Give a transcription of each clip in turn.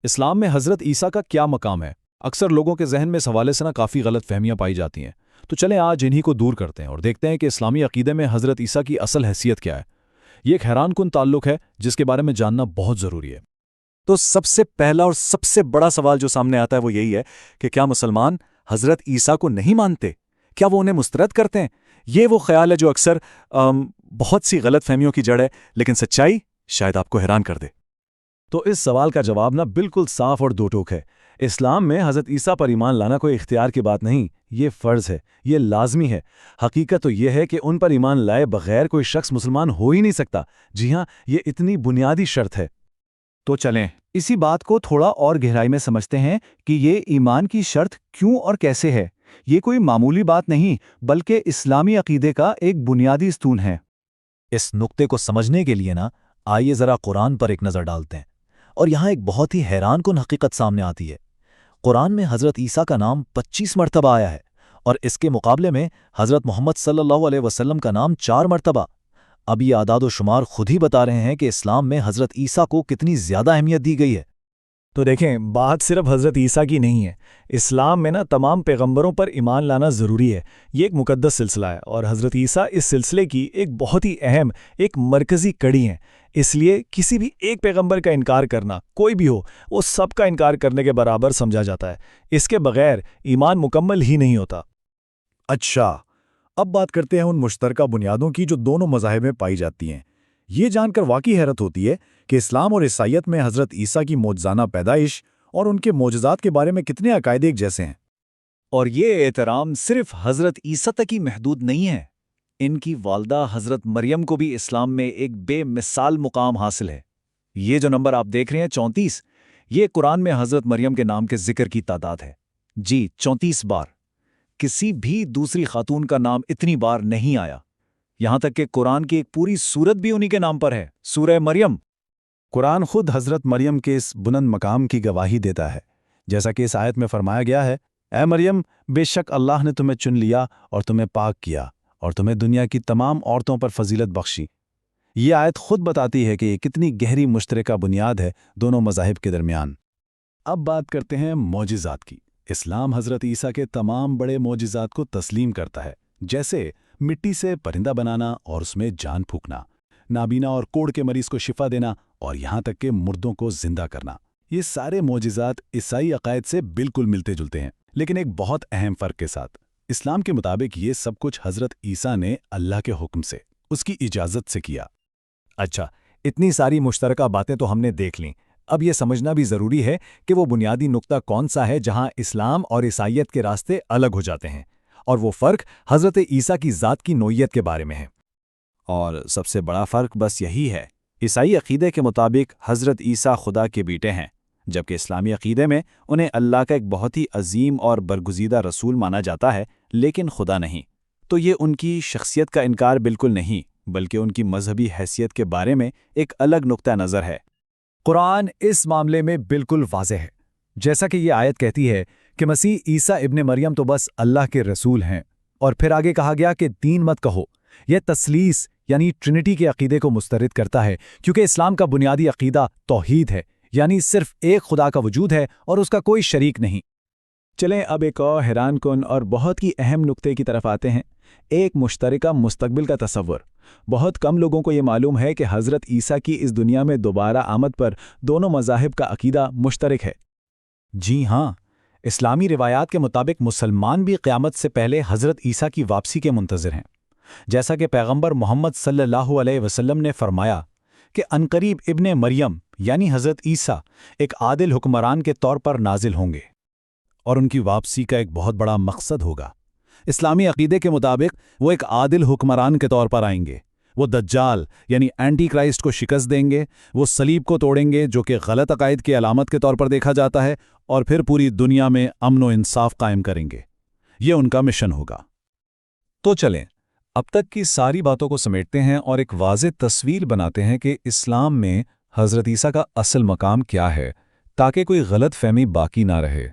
اسلام میں حضرت عیسیٰ کا کیا مقام ہے؟ اکثر لوگوں کے ذہن میں اس حوالے سے کافی غلط فہمیاں پائی جاتی ہیں۔ تو چلیں آج انہی کو دور کرتے ہیں اور دیکھتے ہیں کہ اسلامی عقیدے میں حضرت عیسیٰ کی اصل حیثیت کیا ہے۔ یہ ایک حیران کن تعلق ہے جس کے بارے میں جاننا بہت ضروری ہے۔ تو سب سے پہلا اور سب سے بڑا سوال جو سامنے آتا ہے وہ یہی ہے کہ کیا مسلمان حضرت عیسیٰ کو نہیں مانتے؟ کیا وہ انہیں مسترد کرتے ہیں؟ یہ وہ خیال ہے جو اکثر بہت سی غلط فہمیوں کی جڑ ہے، لیکن سچائی شاید آپ کو حیران کر دے۔ تو اس سوال کا جواب بالکل صاف اور دو ٹوک ہے۔ اسلام میں حضرت عیسیٰ پر ایمان لانا کوئی اختیار کی بات نہیں، یہ فرض ہے، یہ لازمی ہے۔ حقیقت تو یہ ہے کہ ان پر ایمان لائے بغیر کوئی شخص مسلمان ہو ہی نہیں سکتا۔ جی ہاں، یہ اتنی بنیادی شرط ہے۔ تو چلیں اسی بات کو تھوڑا اور گہرائی میں سمجھتے ہیں کہ یہ ایمان کی شرط کیوں اور کیسے ہے۔ یہ کوئی معمولی بات نہیں بلکہ اسلامی عقیدے کا ایک بنیادی ستون ہے۔ اس نقطے کو سمجھنے کے لیے آئیے ذرا قرآن پر ایک نظر ڈالتے ہیں، اور یہاں ایک بہت ہی حیران کن حقیقت سامنے آتی ہے۔ قرآن میں حضرت عیسیٰ کا نام 25 مرتبہ آیا ہے، اور اس کے مقابلے میں حضرت محمد صلی اللہ علیہ وسلم کا نام 4 مرتبہ۔ اب یہ اعداد و شمار خود ہی بتا رہے ہیں کہ اسلام میں حضرت عیسیٰ کو کتنی زیادہ اہمیت دی گئی ہے۔ تو دیکھیں، بات صرف حضرت عیسیٰ کی نہیں ہے۔ اسلام میں تمام پیغمبروں پر ایمان لانا ضروری ہے۔ یہ ایک مقدس سلسلہ ہے، اور حضرت عیسیٰ اس سلسلے کی ایک بہت ہی اہم، ایک مرکزی کڑی ہیں۔ اس لیے کسی بھی ایک پیغمبر کا انکار کرنا، کوئی بھی ہو، وہ سب کا انکار کرنے کے برابر سمجھا جاتا ہے۔ اس کے بغیر ایمان مکمل ہی نہیں ہوتا۔ اچھا، اب بات کرتے ہیں ان مشترکہ بنیادوں کی جو دونوں مذاہب میں پائی جاتی ہیں۔ یہ جان کر واقعی حیرت ہوتی ہے کہ اسلام اور عیسائیت میں حضرت عیسیٰ کی معجزانہ پیدائش اور ان کے معجزات کے بارے میں کتنے عقائد ایک جیسے ہیں۔ اور یہ احترام صرف حضرت عیسیٰ تک ہی محدود نہیں ہے۔ ان کی والدہ حضرت مریم کو بھی اسلام میں ایک بے مثال مقام حاصل ہے۔ یہ جو نمبر آپ دیکھ رہے ہیں 34، یہ قرآن میں حضرت مریم کے نام کے ذکر کی تعداد ہے۔ جی، 34 بار۔ کسی بھی دوسری خاتون کا نام اتنی بار نہیں آیا۔ یہاں تک کہ قرآن کی ایک پوری سورت بھی انہی کے نام پر ہے، سورہ مریم۔ قرآن خود حضرت مریم کے اس بلند مقام کی گواہی دیتا ہے، جیسا کہ اس آیت میں فرمایا گیا ہے، اے مریم، بے شک اللہ نے تمہیں چن لیا اور تمہیں پاک کیا اور تمہیں دنیا کی تمام عورتوں پر فضیلت بخشی۔ یہ آیت خود بتاتی ہے کہ یہ کتنی گہری مشترکہ بنیاد ہے دونوں مذاہب کے درمیان۔ اب بات کرتے ہیں معجزات کی۔ اسلام حضرت عیسیٰ کے تمام بڑے معجزات کو تسلیم کرتا ہے، جیسے مٹی سے پرندہ بنانا اور اس میں جان پھونکنا، نابینا اور کوڑ کے مریض کو شفا دینا، اور یہاں تک کہ مردوں کو زندہ کرنا۔ یہ سارے معجزات عیسائی عقائد سے بالکل ملتے جلتے ہیں، لیکن ایک بہت اہم فرق کے ساتھ۔ اسلام کے مطابق یہ سب کچھ حضرت عیسیٰ نے اللہ کے حکم سے، اس کی اجازت سے کیا۔ اچھا، اتنی ساری مشترکہ باتیں تو ہم نے دیکھ لیں۔ اب یہ سمجھنا بھی ضروری ہے کہ وہ بنیادی نقطہ کون سا ہے جہاں اسلام اور عیسائیت کے راستے الگ ہو جاتے ہیں، اور وہ فرق حضرت عیسیٰ کی ذات کی نوعیت کے بارے میں ہے۔ اور سب سے بڑا فرق بس یہی ہے، عیسائی عقیدے کے مطابق حضرت عیسیٰ خدا کے بیٹے ہیں، جبکہ اسلامی عقیدے میں انہیں اللہ کا ایک بہت ہی عظیم اور برگزیدہ رسول مانا جاتا ہے، لیکن خدا نہیں۔ تو یہ ان کی شخصیت کا انکار بالکل نہیں، بلکہ ان کی مذہبی حیثیت کے بارے میں ایک الگ نقطہ نظر ہے۔ قرآن اس معاملے میں بالکل واضح ہے، جیسا کہ یہ آیت کہتی ہے کہ مسیح عیسیٰ ابن مریم تو بس اللہ کے رسول ہیں، اور پھر آگے کہا گیا کہ دین مت کہو۔ یہ تثلیث یعنی ٹرینٹی کے عقیدے کو مسترد کرتا ہے، کیونکہ اسلام کا بنیادی عقیدہ توحید ہے، یعنی صرف ایک خدا کا وجود ہے اور اس کا کوئی شریک نہیں۔ چلیں اب ایک اور حیران کن اور بہت ہی اہم نقطے کی طرف آتے ہیں، ایک مشترکہ مستقبل کا تصور۔ بہت کم لوگوں کو یہ معلوم ہے کہ حضرت عیسیٰ کی اس دنیا میں دوبارہ آمد پر دونوں مذاہب کا عقیدہ مشترک ہے۔ جی ہاں، اسلامی روایات کے مطابق مسلمان بھی قیامت سے پہلے حضرت عیسیٰ کی واپسی کے منتظر ہیں، جیسا کہ پیغمبر محمد صلی اللہ علیہ وسلم نے فرمایا کہ عنقریب ابن مریم یعنی حضرت عیسیٰ ایک عادل حکمران کے طور پر نازل ہوں گے، اور ان کی واپسی کا ایک بہت بڑا مقصد ہوگا۔ اسلامی عقیدے کے مطابق وہ ایک عادل حکمران کے طور پر آئیں گے۔ وہ دجال یعنی اینٹی کرائسٹ کو شکست دیں گے، وہ صلیب کو توڑیں گے جو کہ غلط عقائد کی علامت کے طور پر دیکھا جاتا ہے، اور پھر پوری دنیا میں امن و انصاف قائم کریں گے۔ یہ ان کا مشن ہوگا۔ تو چلیں اب تک کی ساری باتوں کو سمیٹتے ہیں اور ایک واضح تصویر بناتے ہیں کہ اسلام میں حضرت عیسیٰ کا اصل مقام کیا ہے، تاکہ کوئی غلط فہمی باقی نہ رہے۔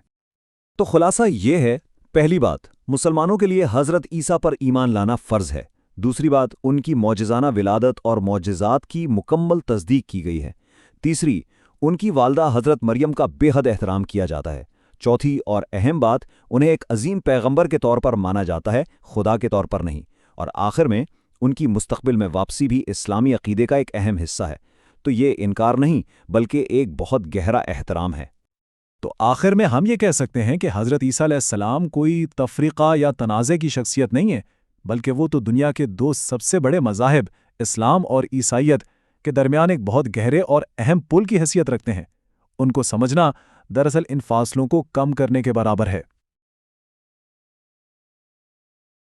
تو خلاصہ یہ ہے، پہلی بات، مسلمانوں کے لیے حضرت عیسیٰ پر ایمان لانا فرض ہے۔ دوسری بات، ان کی معجزانہ ولادت اور معجزات کی مکمل تصدیق کی گئی ہے۔ تیسری، ان کی والدہ حضرت مریم کا بے حد احترام کیا جاتا ہے۔ چوتھی اور اہم بات، انہیں ایک عظیم پیغمبر کے طور پر مانا جاتا ہے، خدا کے طور پر نہیں۔ اور آخر میں ان کی مستقبل میں واپسی بھی اسلامی عقیدے کا ایک اہم حصہ ہے۔ تو یہ انکار نہیں بلکہ ایک بہت گہرا احترام ہے۔ تو آخر میں ہم یہ کہہ سکتے ہیں کہ حضرت عیسیٰ علیہ السلام کوئی تفریقہ یا تنازع کی شخصیت نہیں ہے، بلکہ وہ تو دنیا کے دو سب سے بڑے مذاہب اسلام اور عیسائیت کے درمیان ایک بہت گہرے اور اہم پل کی حیثیت رکھتے ہیں۔ ان کو سمجھنا دراصل ان فاصلوں کو کم کرنے کے برابر ہے۔